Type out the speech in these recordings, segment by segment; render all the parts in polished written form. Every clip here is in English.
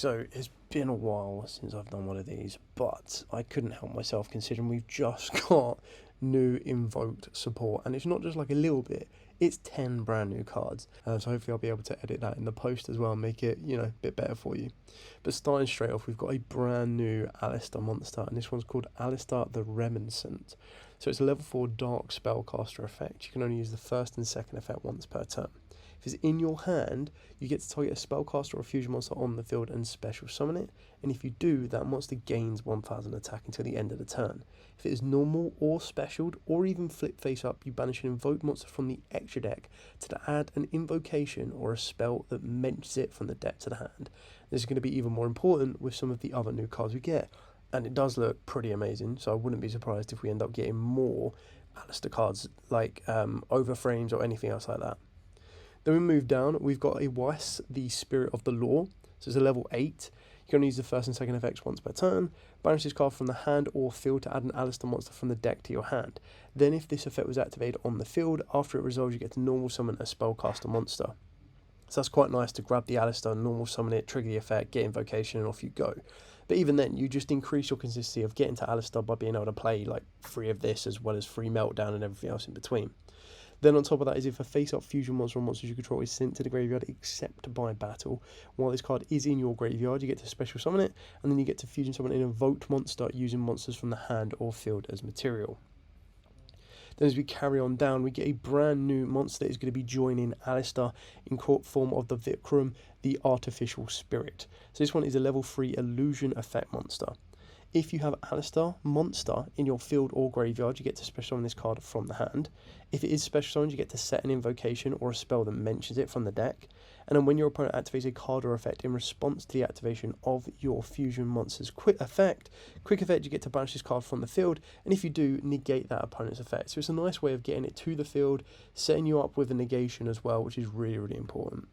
So it's been a while since I've done one of these, but I couldn't help myself considering we've just got new invoked support, and it's not just like a little bit, it's 10 brand new cards. So hopefully I'll be able to edit that in the post as well and make it, a bit better for you. But starting straight off, we've got a brand new Aleister monster, and this one's called Aleister the Reminiscent. So it's a level 4 dark spellcaster effect. You can only use the first and second effect once per turn. If it's in your hand, you get to target a spellcaster or a fusion monster on the field and special summon it, and if you do, that monster gains 1000 attack until the end of the turn. If it is normal or specialed, or even flip face up, you banish an invoked monster from the extra deck to add an invocation or a spell that mentions it from the deck to the hand. This is going to be even more important with some of the other new cards we get, and it does look pretty amazing, so I wouldn't be surprised if we end up getting more Aleister cards like Overframes or anything else like that. Then we move down, we've got Aiwass, the Spirit of the Law. So it's a level 8. You can only use the first and second effects once per turn. Banish this card from the hand or field to add an Aleister monster from the deck to your hand. Then if this effect was activated on the field, after it resolves you get to normal summon a spellcaster monster. So that's quite nice to grab the Aleister, normal summon it, trigger the effect, get invocation and off you go. But even then, you just increase your consistency of getting to Aleister by being able to play like 3 of this as well as 3 Meltdown and everything else in between. Then on top of that is if a face-up fusion monster or monsters you control is sent to the graveyard except by battle, while this card is in your graveyard, you get to special summon it, and then you get to fusion summon an invoked monster using monsters from the hand or field as material. Then as we carry on down, we get a brand new monster that is going to be joining Aleister in form of the Virakam, the Artificial Spirit. So this one is a level 3 illusion effect monster. If you have Aleister monster in your field or graveyard, you get to special summon this card from the hand. If it is special summoned, you get to set an invocation or a spell that mentions it from the deck. And then when your opponent activates a card or effect in response to the activation of your fusion monster's quick effect, you get to banish this card from the field, and if you do, negate that opponent's effect. So it's a nice way of getting it to the field, setting you up with a negation as well, which is really, really important.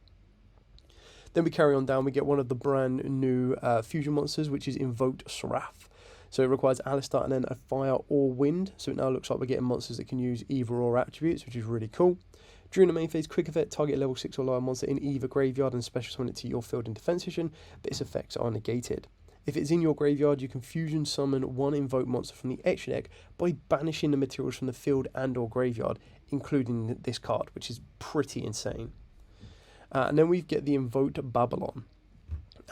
Then we carry on down, we get one of the brand new fusion monsters, which is Invoked Sarra. So it requires Aleister and then a fire or wind, so it now looks like we're getting monsters that can use either or attributes, which is really cool. During the main phase, quick effect, target level 6 or lower monster in either graveyard and special summon it to your field in defense position, but its effects are negated. If it's in your graveyard, you can fusion summon one invoked monster from the extra deck by banishing the materials from the field and or graveyard, including this card, which is pretty insane. And then we get the Invoked Babalon.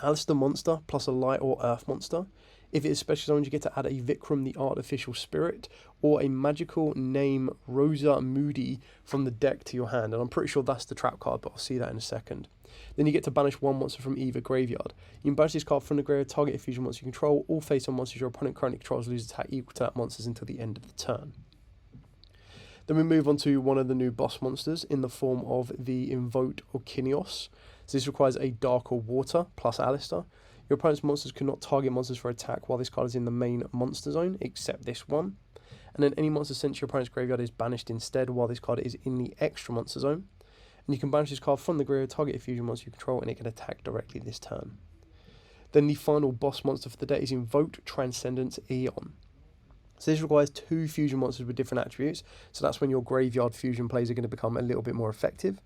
Aleister monster plus a light or earth monster. If it is special summoned, you get to add a Virakam, the Artificial Spirit, or a magical name Rosa Moody from the deck to your hand. And I'm pretty sure that's the trap card, but I'll see that in a second. Then you get to banish one monster from either graveyard. You can banish this card from the graveyard, target a fusion monster you control. All face-on monsters your opponent currently controls lose attack equal to that monster's until the end of the turn. Then we move on to one of the new boss monsters in the form of the Invoked Yugioh. So this requires a Dark or Water plus Aleister. Your opponent's monsters cannot target monsters for attack while this card is in the main monster zone, except this one. And then any monster sent to your opponent's graveyard is banished instead while this card is in the extra monster zone. And you can banish this card from the graveyard, target a fusion monster you control, and it can attack directly this turn. Then the final boss monster for the day is Invoked Transcendence Aeon. So this requires 2 fusion monsters with different attributes, so that's when your graveyard fusion plays are going to become a little bit more effective.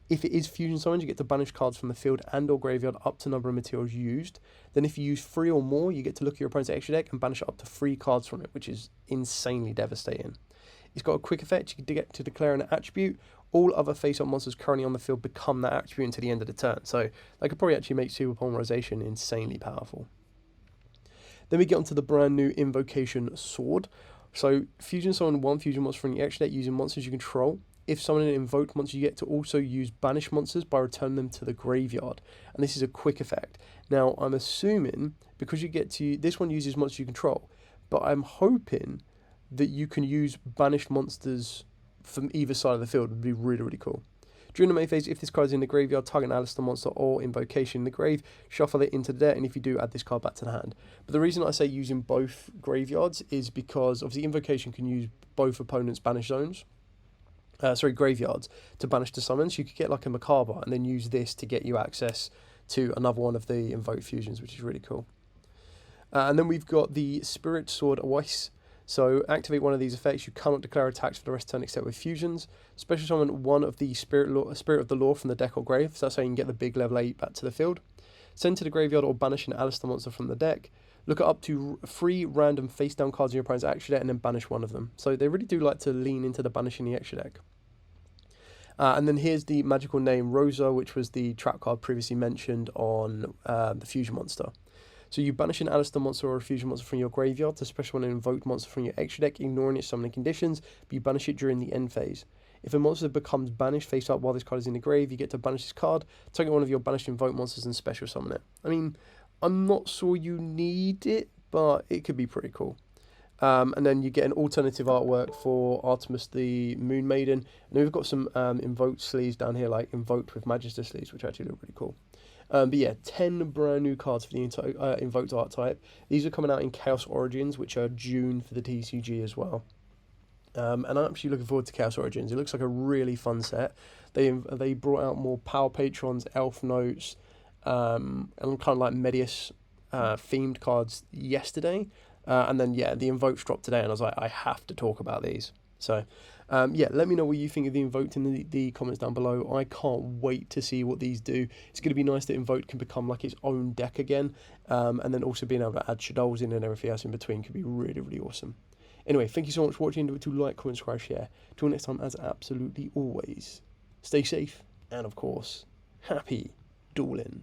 If it is fusion summoned, you get to banish cards from the field and or graveyard up to the number of materials used. Then if you use 3 or more, you get to look at your opponent's extra deck and banish up to 3 cards from it, which is insanely devastating. It's got a quick effect, you get to declare an attribute. All other face-up monsters currently on the field become that attribute until the end of the turn. So that could probably actually make Super Polymerization insanely powerful. Then we get onto the brand new Invocation Sword. So fusion summon 1 fusion monster from the extra deck using monsters you control. If summoning an invoked monster, you get to also use banish monsters by returning them to the graveyard. And this is a quick effect. Now, I'm assuming, because you get to, this one uses monsters you control, but I'm hoping that you can use banished monsters from either side of the field. It would be really, really cool. During the main phase, if this card is in the graveyard, target an Aleister monster or invocation in the grave, shuffle it into the deck, and if you do, add this card back to the hand. But the reason I say using both graveyards is because, obviously, invocation can use both opponents' banish zones. Graveyards to banish the summons. You could get like a Macabre and then use this to get you access to another one of the invoked fusions, which is really cool. And then we've got the Spirit Sword Aiwass. So activate one of these effects. You cannot declare attacks for the rest of the turn except with fusions. Special summon one of the Spirit of the Law from the deck or grave. So that's how you can get the big level 8 back to the field. Send to the graveyard or banish an Aleister monster from the deck. Look at up to 3 random face-down cards in your opponent's extra deck and then banish one of them. So they really do like to lean into the banishing the extra deck. And then here's the magical name Rosa, which was the trap card previously mentioned on the fusion monster. So you banish an Aleister monster or a fusion monster from your graveyard to special one an invoked monster from your extra deck, ignoring its summoning conditions, but you banish it during the end phase. If a monster becomes banished face up while this card is in the grave, you get to banish this card, target one of your banished invoked monsters and special summon it. I mean, I'm not sure you need it, but it could be pretty cool. And then you get an alternative artwork for Artemis the Moon Maiden. And then we've got some invoked sleeves down here, like invoked with Magister sleeves, which actually look really cool. But yeah, 10 brand new cards for the invoked art type. These are coming out in Chaos Origins, which are June for the TCG as well. And I'm actually looking forward to Chaos Origins. It looks like a really fun set. They brought out more Power Patrons, Elf Notes, and kind of like Medius themed cards yesterday. And then, yeah, the Invoked dropped today, and I was like, I have to talk about these. So, yeah, let me know what you think of the Invoked in the comments down below. I can't wait to see what these do. It's going to be nice that Invoked can become like its own deck again. And then also being able to add Shadows in and everything else in between could be really, really awesome. Anyway, thank you so much for watching. Do like, comment, subscribe, share. Till next time, as absolutely always, stay safe, and of course, happy dueling.